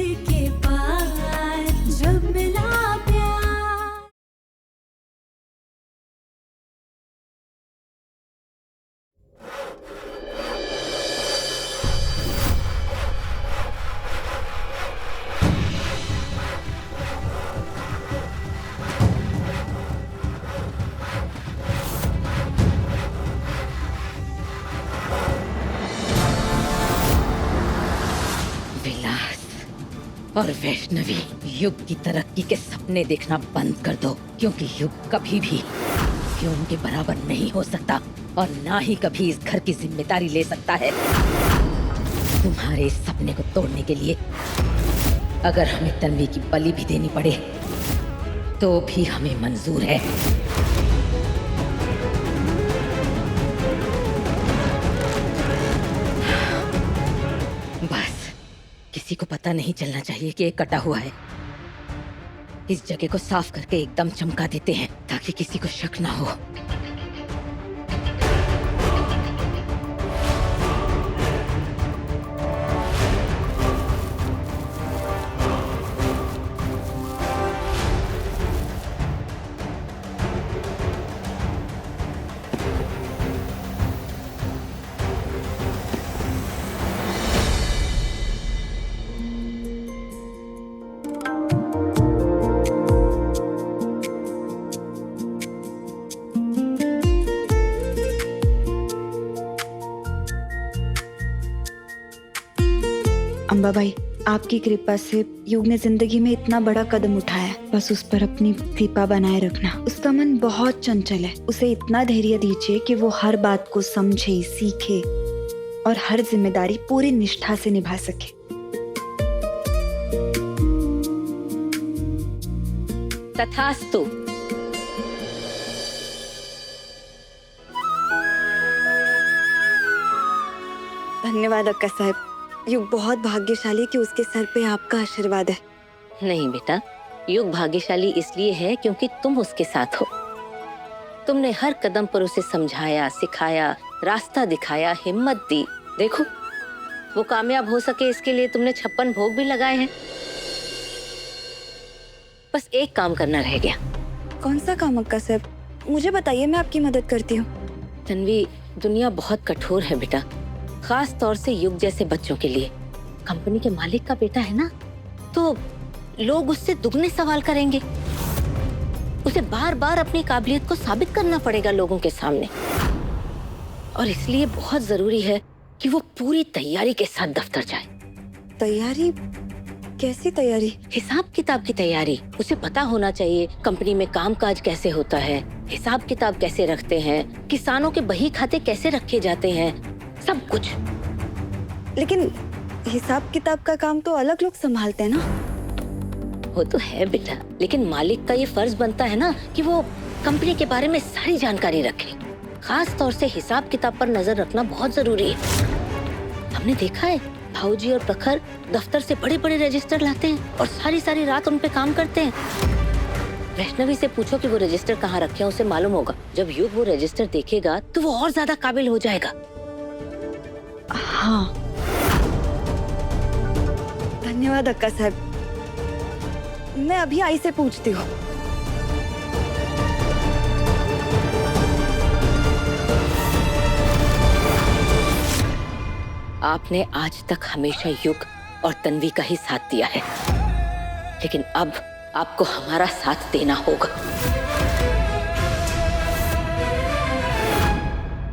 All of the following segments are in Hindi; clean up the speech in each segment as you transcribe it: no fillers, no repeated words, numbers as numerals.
के पार जब मिला प्यार। विलास और वैष्णवी, युग की तरक्की के सपने देखना बंद कर दो, क्योंकि युग कभी भी क्यों के बराबर नहीं हो सकता और ना ही कभी इस घर की जिम्मेदारी ले सकता है। तुम्हारे इस सपने को तोड़ने के लिए अगर हमें तन्वी की बलि भी देनी पड़े तो भी हमें मंजूर है। बस किसी को पता नहीं चलना चाहिए कि ये कटा हुआ है। इस जगह को साफ करके एकदम चमका देते हैं ताकि किसी को शक ना हो। अंबाबाई, आपकी कृपा से युग ने जिंदगी में इतना बड़ा कदम उठाया है, बस उस पर अपनी कृपा बनाए रखना। उसका मन बहुत चंचल है, उसे इतना धैर्य दीजिए कि वो हर बात को समझे, सीखे और हर जिम्मेदारी पूरी निष्ठा से निभा सके। तथास्तु। धन्यवाद अक्का साहब। युग बहुत भाग्यशाली कि उसके सर पे आपका आशीर्वाद है। नहीं बेटा, युग भाग्यशाली इसलिए है क्योंकि तुम उसके साथ हो। तुमने हर कदम पर उसे समझाया, सिखाया, रास्ता दिखाया, हिम्मत दी। देखो, वो कामयाब हो सके इसके लिए तुमने 56 भोग भी लगाए हैं। बस एक काम करना रह गया। कौन सा काम अक्का साहब? मुझे बताइए, मैं आपकी मदद करती हूँ। तन्वी, दुनिया बहुत कठोर है बेटा, खास तौर से युग जैसे बच्चों के लिए। कंपनी के मालिक का बेटा है ना, तो लोग उससे दुगने सवाल करेंगे। उसे बार बार अपनी काबिलियत को साबित करना पड़ेगा लोगों के सामने, और इसलिए बहुत जरूरी है कि वो पूरी तैयारी के साथ दफ्तर जाए। तैयारी? कैसी तैयारी? हिसाब किताब की तैयारी। उसे पता होना चाहिए कंपनी में कामकाज कैसे होता है, हिसाब किताब कैसे रखते हैं, किसानों के बही खाते कैसे रखे जाते हैं, सब कुछ। लेकिन हिसाब किताब का काम तो अलग लोग संभालते हैं ना। वो तो है बेटा, लेकिन मालिक का ये फर्ज बनता है ना कि वो कंपनी के बारे में सारी जानकारी रखे। खास तौर से हिसाब किताब पर नजर रखना बहुत जरूरी है। हमने देखा है, भाऊजी और प्रखर दफ्तर से बड़े बड़े रजिस्टर लाते हैं और सारी सारी रात उन पे काम करते हैं। वैष्णवी से पूछो कि वो रजिस्टर कहाँ रखे हैं, उसे मालूम होगा। जब युग वो रजिस्टर देखेगा तो वो और ज्यादा काबिल हो जाएगा। हाँ, धन्यवाद अक्का साहब। मैं अभी आई से पूछती हूँ। आपने आज तक हमेशा युग और तन्वी का ही साथ दिया है, लेकिन अब आपको हमारा साथ देना होगा।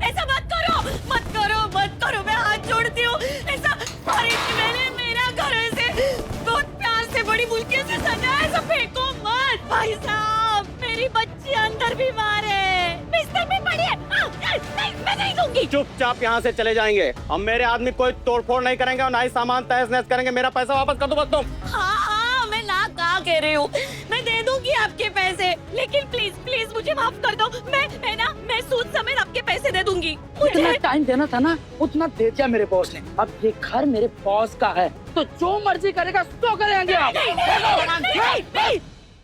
ऐसा मत करो, मत करो, मत करो, मैं हाथ जोड़ती हूँ। ऐसा, और मैंने मेरा घर ऐसे बहुत प्यार से बड़ी मुल्की से सजाया, ऐसा फेंको मत। भाई साहब, मेरी बच्ची अंदर बीमार है, बिस्तर में पड़ी है। नहीं, मैं नहीं दूंगी। चुपचाप यहाँ से चले जाएंगे। अब मेरे आदमी कोई तोड़फोड़ नहीं करेंगे और ना ही सामान तहस नहस करेंगे। मेरा पैसा वापस कर दो बस तुम। हाँ, मैं ना कहा कह रही हूँ, मैं दे दूंगी आपके पैसे, लेकिन प्लीज प्लीज मुझे माफ कर दो। मैं सूद समेत आपके पैसे दे दूंगी। उतना टाइम देना था ना, उतना दे दिया मेरे बॉस ने। अब ये घर मेरे बॉस का है, तो जो मर्जी करेगा तो करेंगे आप।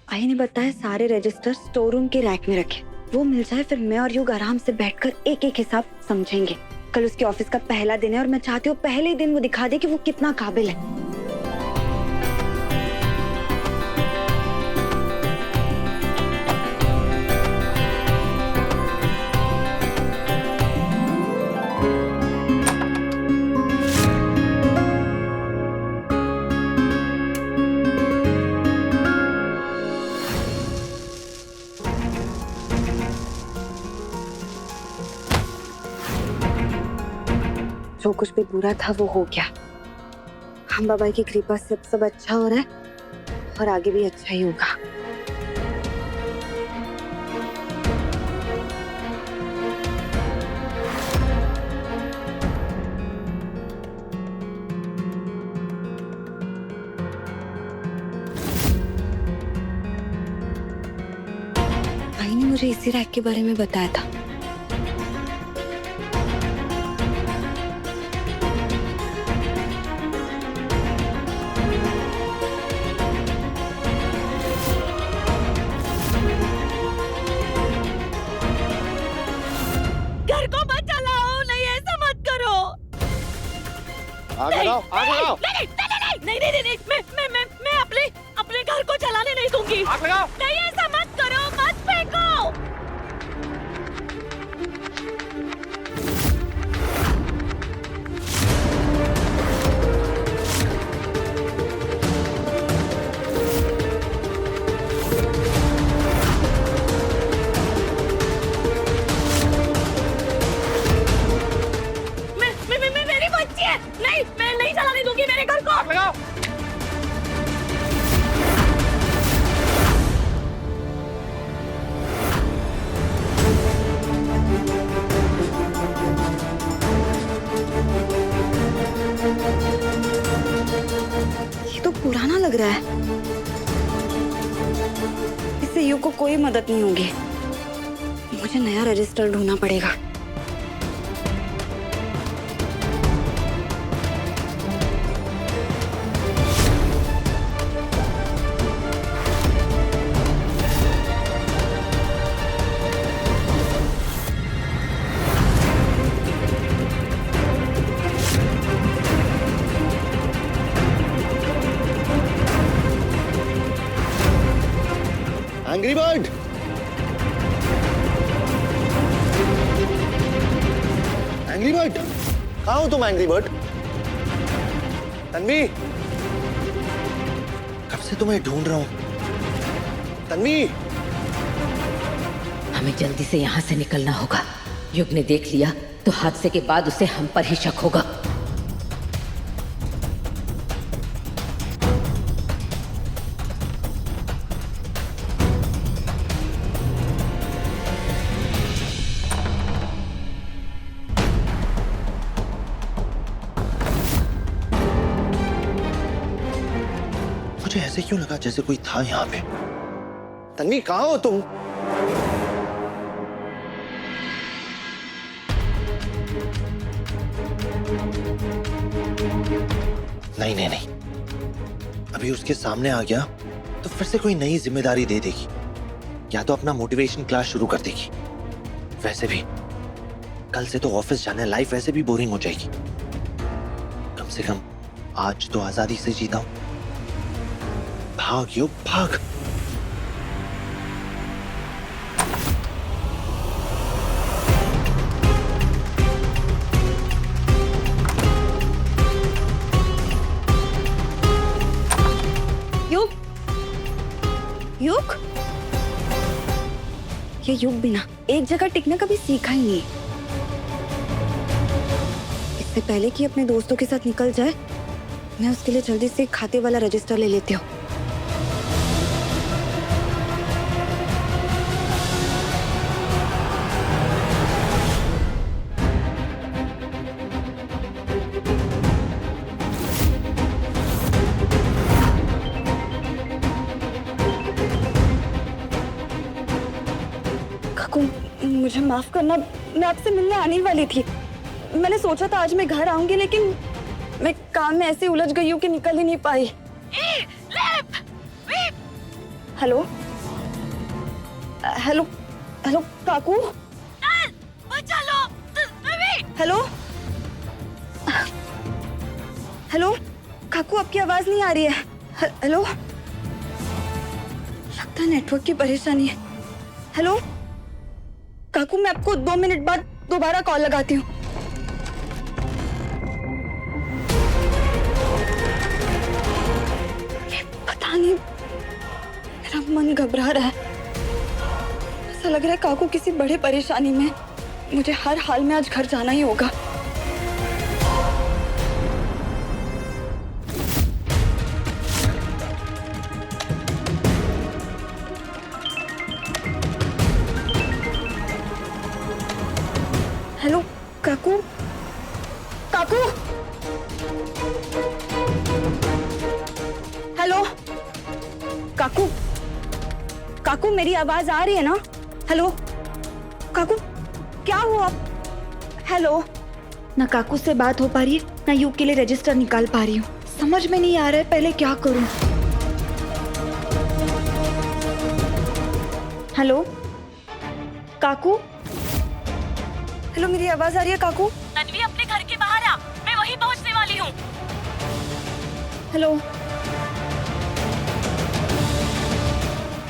आई ने बताया सारे रजिस्टर स्टोर रूम के रैक में रखे। वो मिल जाए फिर मैं और युग आराम से बैठकर एक एक हिसाब समझेंगे। कल उसके ऑफिस का पहला दिन है और मैं चाहती हूँ पहले ही दिन वो दिखा दे कि वो कितना काबिल है। जो कुछ भी बुरा था वो हो गया। हम बाबा की कृपा से सब अच्छा हो रहा है और आगे भी अच्छा ही होगा। भाई ने मुझे इसी रैक के बारे में बताया था। घर को मत चलाओ, नहीं ऐसा मत करो। आग लगाओ, आग लगाओ। नहीं, मैं अपने घर को जलाने नहीं दूंगी। आग लगाओ। नहीं ऐसा मत करो, मत फेंको। मेरी बच्ची है। नहीं, मैं नहीं जलाने दूंगी मेरे घर को। आग लगाओ। ये तो पुराना लग रहा है। इससे यू को कोई मदद नहीं होगी। मुझे नया रजिस्टर ढूंढना पड़ेगा। एंग्री बर्ड, एंग्री बर्ड, कहाँ हो तुम एंग्री बर्ड? तन्वी, कब से तुम्हें ढूंढ रहा हूँ। तन्वी, हमें जल्दी से यहाँ से निकलना होगा। युग ने देख लिया तो हादसे के बाद उसे हम पर ही शक होगा। मुझे ऐसे क्यों लगा जैसे कोई था यहाँ पे। तन्वी, कहाँ हो तुम? नहीं, अभी उसके सामने आ गया तो फिर से कोई नई जिम्मेदारी दे देगी, या तो अपना मोटिवेशन क्लास शुरू कर देगी। वैसे भी कल से तो ऑफिस जाना, लाइफ वैसे भी बोरिंग हो जाएगी। कम से कम आज तो आजादी से जीता हूं। भाग युग, भाग। युग, ये युग बिना एक जगह टिकना कभी सीखा ही नहीं। इससे पहले कि अपने दोस्तों के साथ निकल जाए, मैं उसके लिए जल्दी से खाते वाला रजिस्टर ले लेती हूँ। मुझे माफ करना, मैं आपसे मिलने आने ही वाली थी। मैंने सोचा था आज मैं घर आऊंगी, लेकिन मैं काम में ऐसे उलझ गई हूँ कि निकल ही नहीं पाई। हेलो हेलो हेलो काकू, हेलो हेलो काकू, आपकी आवाज नहीं आ रही है। हेलो, लगता है नेटवर्क की परेशानी है। हेलो काकू, मैं आपको 2 मिनट बाद दोबारा कॉल लगाती हूँ। पता नहीं, मेरा मन घबरा रहा है। ऐसा लग रहा है काकू किसी बड़े परेशानी में। मुझे हर हाल में आज घर जाना ही होगा। काकू, काकू मेरी आवाज आ रही है ना? हेलो काकू, क्या हुआ? हेलो। ना काकू से बात हो पा रही है, ना युग के लिए रजिस्टर निकाल पा रही हूँ। समझ में नहीं आ रहा है पहले क्या करूँ। हेलो काकू, हेलो मेरी आवाज आ रही है काकू? तन्वी अपने घर के बाहर आ, मैं वहीं पहुंचने वाली हूँ। हेलो।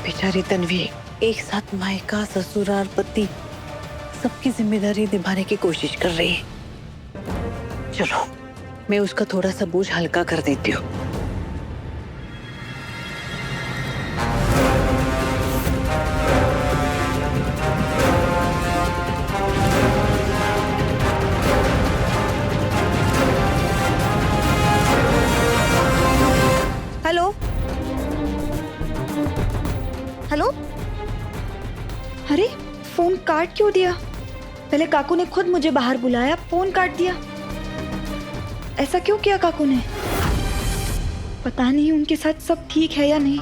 बेचारी तन्वी एक साथ मायका, ससुराल, पति सबकी जिम्मेदारी निभाने की कोशिश कर रही है। चलो मैं उसका थोड़ा सा बोझ हल्का कर देती हूँ। Hello hello. अरे फोन काट क्यों दिया? पहले काकू ने खुद मुझे बाहर बुलाया, फोन काट दिया। ऐसा क्यों किया काकू ने? पता नहीं उनके साथ सब ठीक है या नहीं।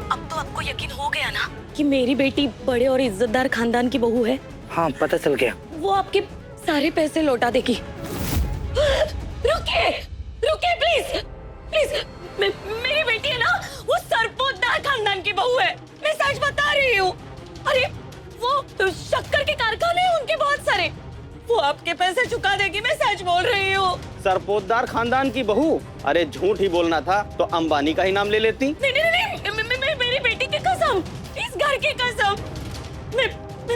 अब तो आपको यकीन हो गया ना कि मेरी बेटी बड़े और इज्जतदार खानदान की बहू है। हाँ पता चल गया। वो आपके सारे पैसे लौटा देगी। रुकिए, रुकिए प्लीज, प्लीज। मेरी बेटी है ना, वो सरपोतदार खानदान की बहू है। मैं सच बता रही हूँ। अरे वो शक्कर के कारखाने हैं उनके बहुत सारे। वो आपके पैसे चुका देगी, मैं सच बोल रही हूँ। सरपोतदार खानदान की बहू? अरे झूठ ही बोलना था तो अंबानी का ही नाम ले लेती। नहीं नहीं नहीं, मेरी बेटी की कसम, इस घर की कसम, मैं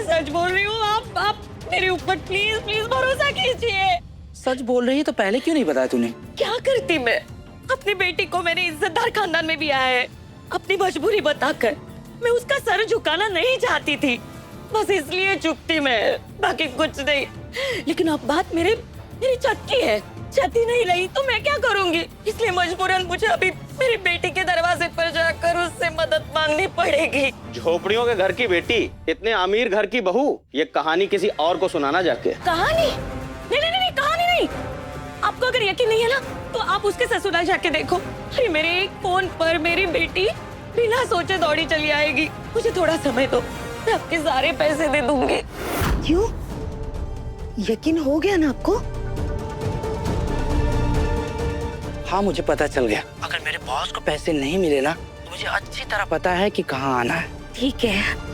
सच बोल रही हूँ। आप मेरे ऊपर प्लीज प्लीज भरोसा कीजिए। सच बोल रही है तो पहले क्यों नहीं बताया तूने? क्या करती मैं? अपनी बेटी को मैंने इज्जतदार खानदान में भी आया है, अपनी मजबूरी बताकर। मैं उसका सर झुकाना नहीं चाहती थी, बस इसलिए चुप थी मैं, बाकी कुछ नहीं। लेकिन अब बात मेरी छत की है, छत ही नहीं रही तो मैं क्या करूंगी? इसलिए मजबूरन मुझे अभी मेरी बेटी के दरवाजे पर जाकर उससे मदद मांगनी पड़ेगी। झोपड़ियों के घर की बेटी, इतने अमीर घर की बहू, ये कहानी किसी और को सुनाना जाके। कहानी? नहीं, कहानी नहीं। आपको अगर यकीन नहीं है ना तो आप उसके ससुराल जाके देखो। अरे मेरे एक फोन पर मेरी बेटी बिना सोचे दौड़ी चली आएगी। मुझे थोड़ा समय दो, मैं आपके सारे पैसे दे दूंगी। क्यों? यकीन हो गया ना आपको? हाँ मुझे पता चल गया। अगर मेरे बॉस को पैसे नहीं मिले ना तो मुझे अच्छी तरह पता है कि कहाँ आना है। ठीक है।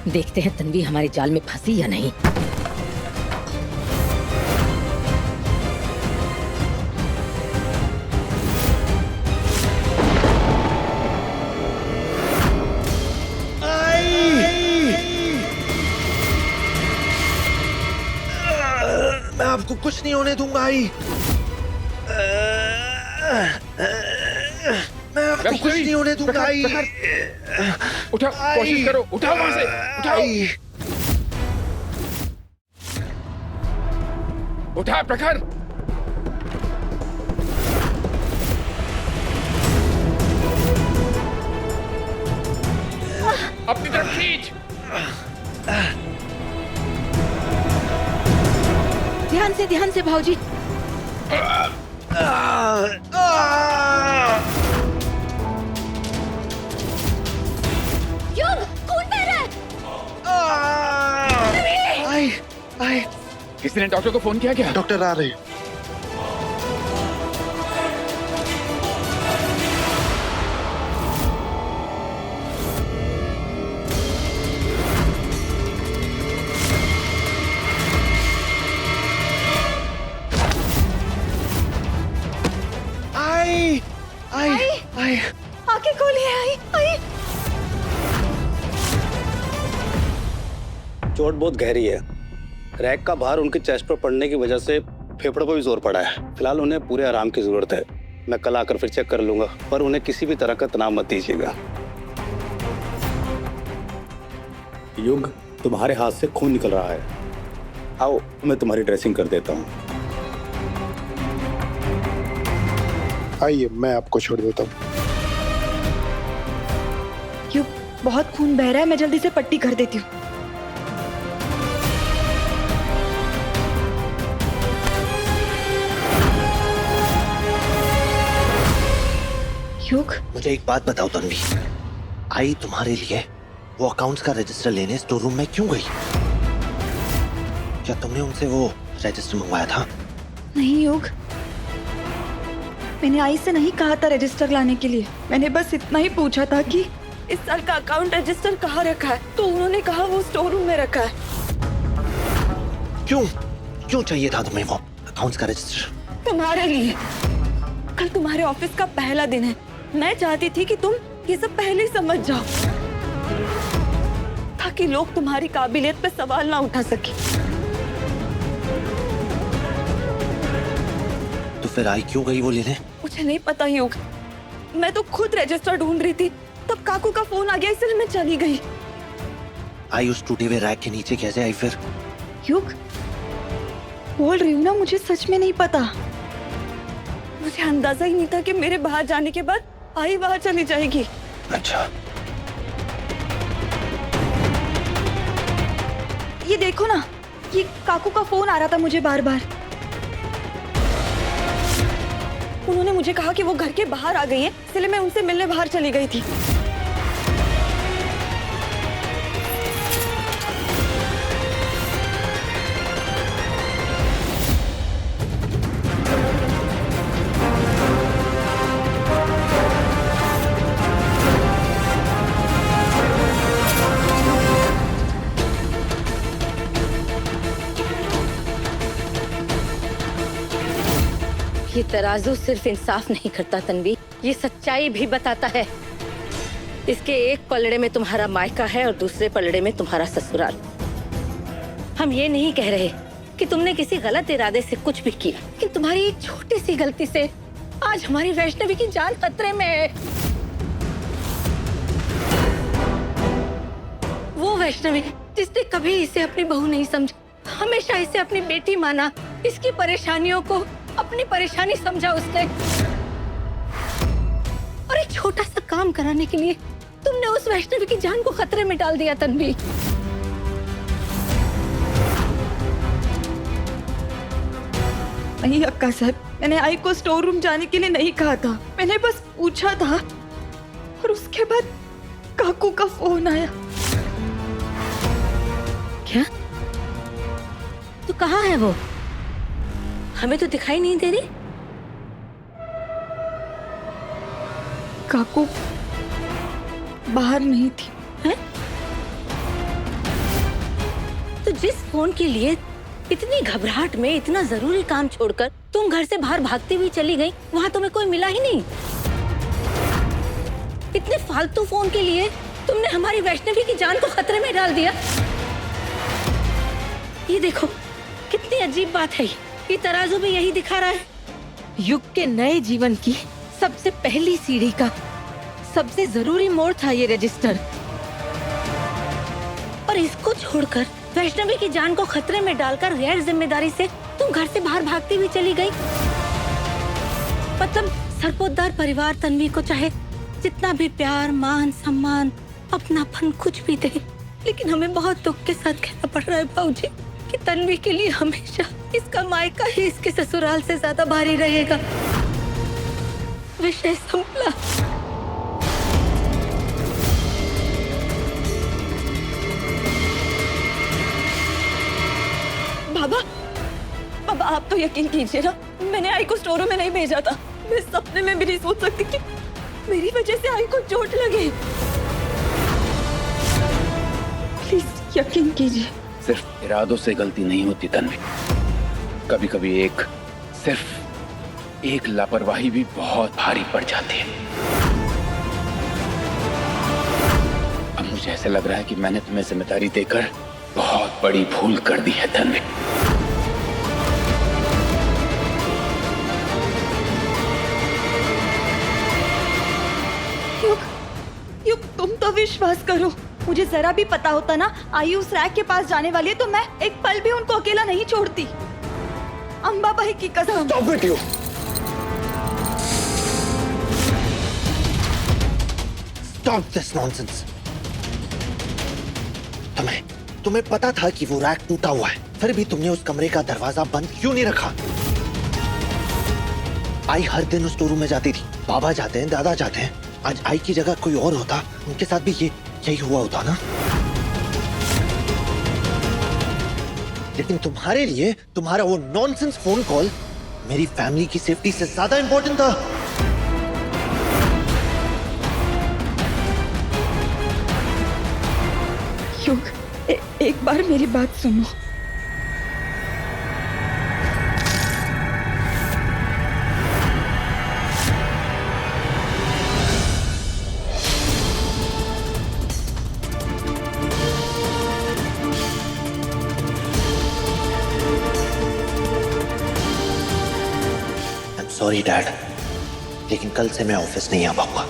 देखते हैं तन्वी हमारे जाल में फंसी या नहीं। मैं आपको कुछ नहीं होने दूंगा आई। मैं आपको कुछ नहीं होने दूंगा आई। उठाओ, कोशिश करो, उठाओ वहां से, उठाओ। उठा प्रखर। अपनी तरफ खींच। ध्यान से भाऊजी। युग, खून बह रहा है। आई किसी ने डॉक्टर को फोन किया क्या? डॉक्टर आ रहे हैं। आई आंखें खोलिए। आई चोट बहुत गहरी है। रैक का भार उनके चेस्ट पर पड़ने की वजह से फेफड़ों पर भी जोर पड़ा है। फिलहाल उन्हें पूरे आराम की जरूरत है। मैं कल आकर फिर चेक कर लूंगा, पर उन्हें किसी भी तरह का तनाव मत दीजिएगा। युग, तुम्हारे हाथ से खून निकल रहा है। आओ मैं तुम्हारी ड्रेसिंग कर देता हूँ। आइए मैं आपको छोड़ देता हूँ। युग, बहुत खून बह रहा है, मैं जल्दी से पट्टी कर देती हूँ। युग, मुझे एक बात बताओ तन्वी, आई तुम्हारे लिए वो अकाउंट्स का रजिस्टर लेने स्टोर रूम में क्यों गई? क्या तुमने उनसे वो रजिस्टर मंगवाया था? नहीं युग, मैंने आई से नहीं कहा था रजिस्टर लाने के लिए। मैंने बस इतना ही पूछा था कि इस साल का अकाउंट रजिस्टर कहाँ रखा है, तो उन्होंने कहा वो स्टोर रूम में रखा है। क्यों क्यों चाहिए था तुम्हें वो अकाउंट्स का रजिस्टर? तुम्हारे लिए। कल तुम्हारे ऑफिस का पहला दिन है, मैं चाहती थी कि तुम ये सब पहले ही समझ जाओ, ताकि लोग तुम्हारी काबिलियत पे सवाल ना उठा सके। तो फिर आई क्यों गई वो लेने? मुझे नहीं पता युग, मैं तो खुद रजिस्टर ढूंढ रही थी, तब काकू का फोन आ गया, इसलिए मैं चली गई। आई उस टूटे हुए रैक के नीचे कैसे आई फिर? युग, बोल रही हूँ ना, मुझे सच में नहीं पता। मुझे अंदाजा ही नहीं था कि मेरे बाहर जाने के बाद आई बाहर चली जाएगी। अच्छा, ये देखो ना, ये काकू का फोन आ रहा था मुझे बार बार। उन्होंने मुझे कहा कि वो घर के बाहर आ गई हैं, इसलिए मैं उनसे मिलने बाहर चली गई थी। ये तराजू सिर्फ इंसाफ नहीं करता तन्वी, ये सच्चाई भी बताता है। इसके एक पलड़े में तुम्हारा मायका है और दूसरे पलड़े में तुम्हारा ससुराल। हम ये नहीं कह रहे कि तुमने किसी गलत इरादे से कुछ भी किया, लेकिन तुम्हारी एक छोटी सी गलती से आज हमारी वैष्णवी की जान खतरे में है। वो वैष्णवी जिसने कभी इसे अपनी बहू नहीं समझा, हमेशा इसे अपनी बेटी माना, इसकी परेशानियों को अपनी परेशानी समझा उसने, और एक छोटा सा काम कराने के लिए तुमने उस वैष्णवी की जान को खतरे में डाल दिया तन्वी। नहीं अक्का साहब, मैंने आई को स्टोर रूम जाने के लिए नहीं कहा था, मैंने बस पूछा था, और उसके बाद काकू का फोन आया। क्या? तो कहाँ है वो? हमें तो दिखाई नहीं दे रही। काकू बाहर नहीं थी। है? तो जिस फोन के लिए इतनी घबराहट में इतना जरूरी काम छोड़कर तुम घर से बाहर भागती हुई चली गई, वहां तुम्हें कोई मिला ही नहीं। इतने फालतू फोन के लिए तुमने हमारी वैष्णवी की जान को खतरे में डाल दिया। ये देखो कितनी अजीब बात है, ये तराजू भी यही दिखा रहा है। युग के नए जीवन की सबसे पहली सीढ़ी का सबसे जरूरी मोड़ था ये रजिस्टर, और इसको छोड़कर वैष्णवी की जान को खतरे में डालकर गैर जिम्मेदारी से तुम घर से बाहर भागती हुई चली गई। मतलब सरपोतदार परिवार तन्वी को चाहे जितना भी प्यार, मान, सम्मान, अपनापन कुछ भी दे, लेकिन हमें बहुत दुख के साथ कहना पड़ रहा है भाऊजी कि तन्वी के लिए हमेशा इसका मायका ही इसके ससुराल से ज्यादा भारी रहेगा। विषय संभला। बाबा, बाबा आप तो यकीन कीजिए ना, मैंने आई को स्टोर रूम में नहीं भेजा था। मैं सपने में भी नहीं सोच सकती कि मेरी वजह से आई को चोट लगे। प्लीज यकीन कीजिए। सिर्फ इरादों से गलती नहीं होती तन्वी, कभी कभी सिर्फ एक लापरवाही भी बहुत भारी पड़ जाती है। अब मुझे ऐसा लग रहा है कि मैंने तुम्हें जिम्मेदारी देकर बहुत बड़ी भूल कर दी है तन्वी। युग, तुम तो विश्वास करो, मुझे जरा भी पता होता ना आई उस रैक के पास जाने वाली है तो मैं एक पल भी उनको अकेला नहीं छोड़ती। अम्बा भाई की कसम। Stop it, you! Stop this nonsense! तुम्हें पता था कि वो रैक टूटा हुआ है, फिर भी तुमने उस कमरे का दरवाजा बंद क्यों नहीं रखा? आई हर दिन उस स्टोर रूम में जाती थी। बाबा जाते हैं, दादा जाते हैं। आज आई की जगह कोई और होता, उनके साथ भी यही हुआ होता ना। लेकिन तुम्हारे लिए तुम्हारा वो नॉनसेंस फोन कॉल मेरी फैमिली की सेफ्टी से ज्यादा इंपॉर्टेंट था। युग, एक बार मेरी बात सुनो। सॉरी डैड, लेकिन कल से मैं ऑफिस नहीं आ पाऊंगा।